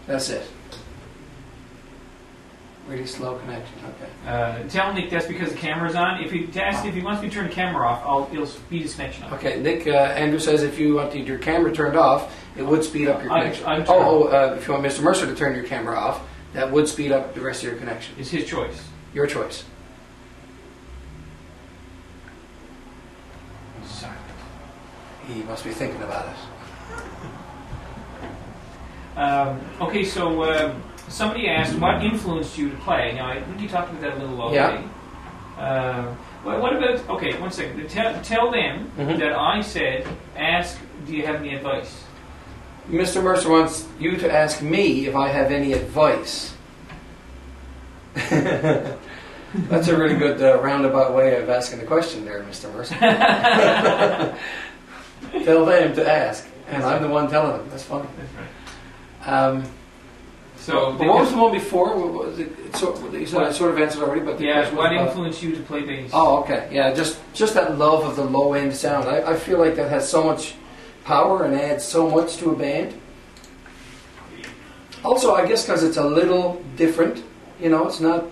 That's it. Really slow connection. Okay. Tell Nick that's because the camera's on. If he wants me to turn the camera off, he'll speed his connection up. Okay, Nick. Andrew says if you want your camera turned off, it would speed up your connection. If you want Mr. Mercer to turn your camera off, that would speed up the rest of your connection. It's his choice. Your choice. Silent. He must be thinking about it. Okay, so somebody asked what influenced you to play. Now, I think you talked about that a little already. Yeah. What about? Okay, one second. Tell them that I said, "Ask, do you have any advice?" Mr. Mercer wants you to ask me if I have any advice. That's a really good roundabout way of asking the question there, Mr. Mercer. Tell them to ask, and I'm the one telling them. That's funny. That's right. But what was the one before? You said I sort of answered already, but what influenced you to play bass? Oh, okay, yeah, just that love of the low end sound. I feel like that has so much power and adds so much to a band. Also, I guess because it's a little different, it's not.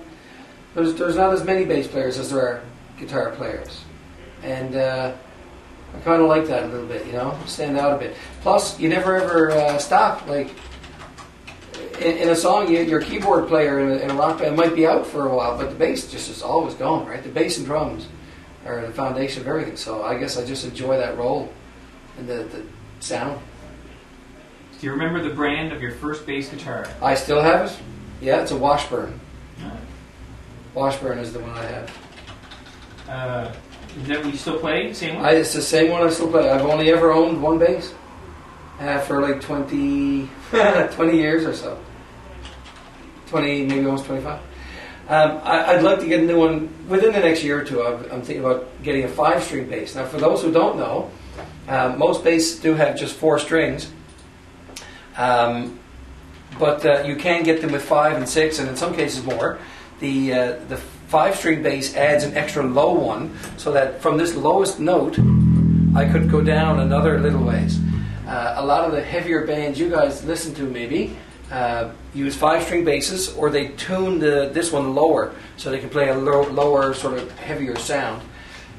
There's not as many bass players as there are guitar players, and I kind of like that a little bit. Stand out a bit. Plus, you never ever stop. Like in a song, your keyboard player in a rock band might be out for a while, but the bass just is always going. Right, the bass and drums are the foundation of everything. So I guess I just enjoy that role and the sound. Do you remember the brand of your first bass guitar? I still have it. Yeah, it's a Washburn. Washburn is the one I have. Is that what you still play? Same one? It's the same one I still play. I've only ever owned one bass for like 20 years or so. 20, maybe almost 25. I'd like to get a new one within the next year or two. I'm thinking about getting a 5-string bass. Now, for those who don't know, most basses do have just 4 strings. But you can get them with 5 and 6, and in some cases more. The 5-string bass adds an extra low one, so that from this lowest note, I could go down another little ways. A lot of the heavier bands you guys listen to maybe use 5-string basses, or they tune this one lower, so they can play a lower, sort of heavier sound.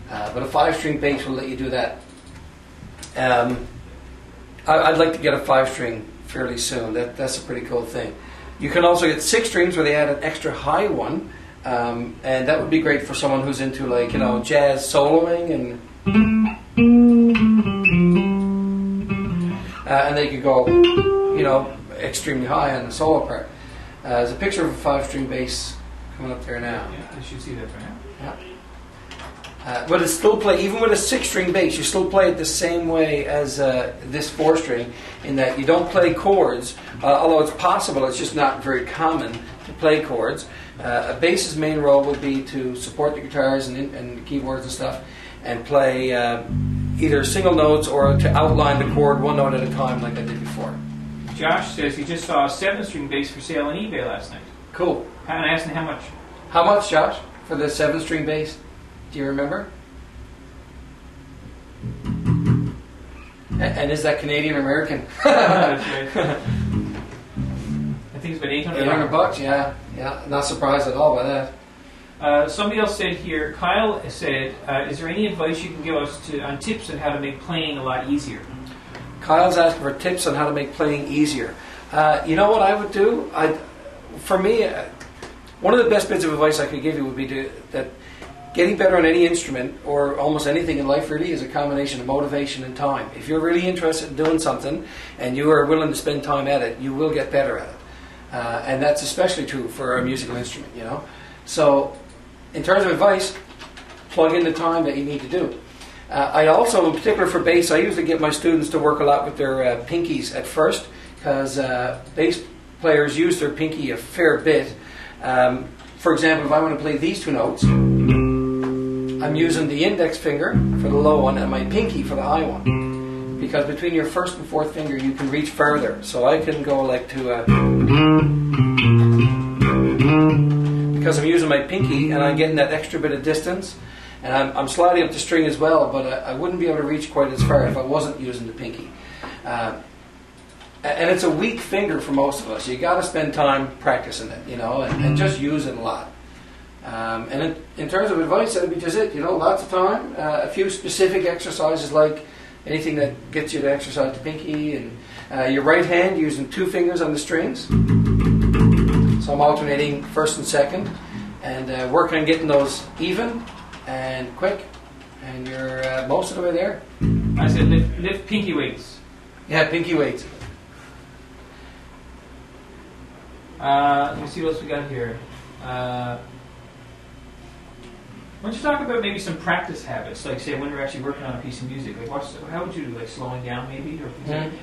But a 5-string bass will let you do that. I'd like to get a 5-string fairly soon. That's a pretty cool thing. You can also get 6 strings where they add an extra high one, and that would be great for someone who's into jazz soloing and they could go extremely high on the solo part. There's a picture of a 5-string bass coming up there now. Yeah, you should see that right now. Yeah. But it's still play, even with a 6-string bass, you still play it the same way as this 4-string, in that you don't play chords, although it's possible, it's just not very common to play chords. A bass's main role would be to support the guitars and keyboards and stuff, and play either single notes or to outline the chord one note at a time like I did before. Josh says he just saw a 7-string bass for sale on eBay last night. Cool. And I asked him how much. How much, Josh, for the 7-string bass? Do you remember? And is that Canadian or American? That's right. I think it's been $800. $800, yeah. Not surprised at all by that. Somebody else said here, Kyle said, is there any advice you can give us on tips on how to make playing a lot easier? Kyle's asking for tips on how to make playing easier. You know what I would do? For me, one of the best bits of advice I could give you would be that getting better on any instrument, or almost anything in life really, is a combination of motivation and time. If you're really interested in doing something and you are willing to spend time at it, you will get better at it. And that's especially true for a musical instrument, So, in terms of advice, plug in the time that you need to do. I also, in particular for bass, I usually get my students to work a lot with their pinkies at first, because bass players use their pinky a fair bit. For example, if I want to play these 2 notes, I'm using the index finger for the low one and my pinky for the high one. Because between your 1st and 4th finger you can reach further. So I can go like to a... Because I'm using my pinky and I'm getting that extra bit of distance. And I'm sliding up the string as well, but I wouldn't be able to reach quite as far if I wasn't using the pinky. and it's a weak finger for most of us. You got to spend time practicing it, and just use it a lot. And in terms of advice, that'd be just it. Lots of time, a few specific exercises like anything that gets you to exercise the pinky, and your right hand using 2 fingers on the strings. So I'm alternating first and second, and working on getting those even and quick, and you're most of the way there. I said lift pinky weights. Yeah, pinky weights. Let me see what else we got here. Why don't you talk about maybe some practice habits, like say when you're actually working on a piece of music, like how would you do, like slowing down maybe, or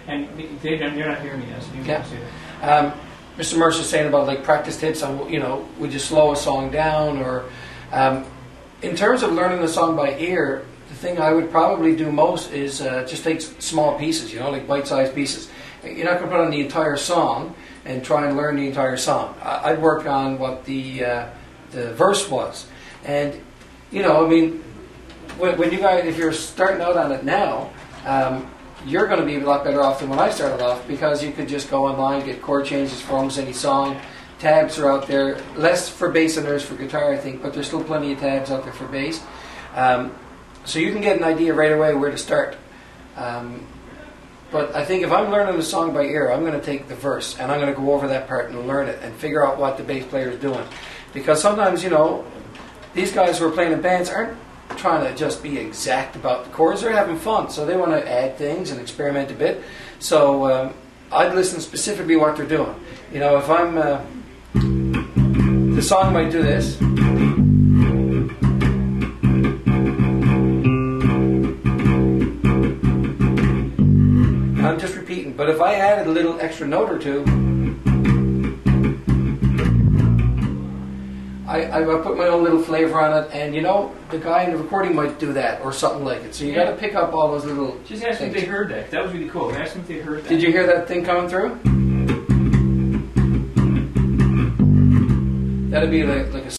and you're not hearing me now, so you can say that. Mr. Mercer's saying about like practice tips on would you slow a song down, or in terms of learning the song by ear, the thing I would probably do most is just take small pieces, like bite-sized pieces. You're not going to put on the entire song and try and learn the entire song. I'd work on what the verse was, and when you guys, if you're starting out on it now, you're going to be a lot better off than when I started off, because you could just go online, get chord changes for almost any song. Tabs are out there, less for bass than there is for guitar, I think, but there's still plenty of tabs out there for bass. So you can get an idea right away where to start. But I think if I'm learning the song by ear, I'm going to take the verse and I'm going to go over that part and learn it and figure out what the bass player is doing. Because sometimes, these guys who are playing in bands aren't trying to just be exact about the chords. They're having fun, so they want to add things and experiment a bit. So I'd listen specifically what they're doing. If I'm the song might do this. And I'm just repeating, but if I added a little extra note or two, I put my own little flavor on it, and the guy in the recording might do that or something like it. So you got to pick up all those little. Just ask them if they heard that. That was really cool. Ask them if they heard that. Did you hear that thing coming through? That'd be like a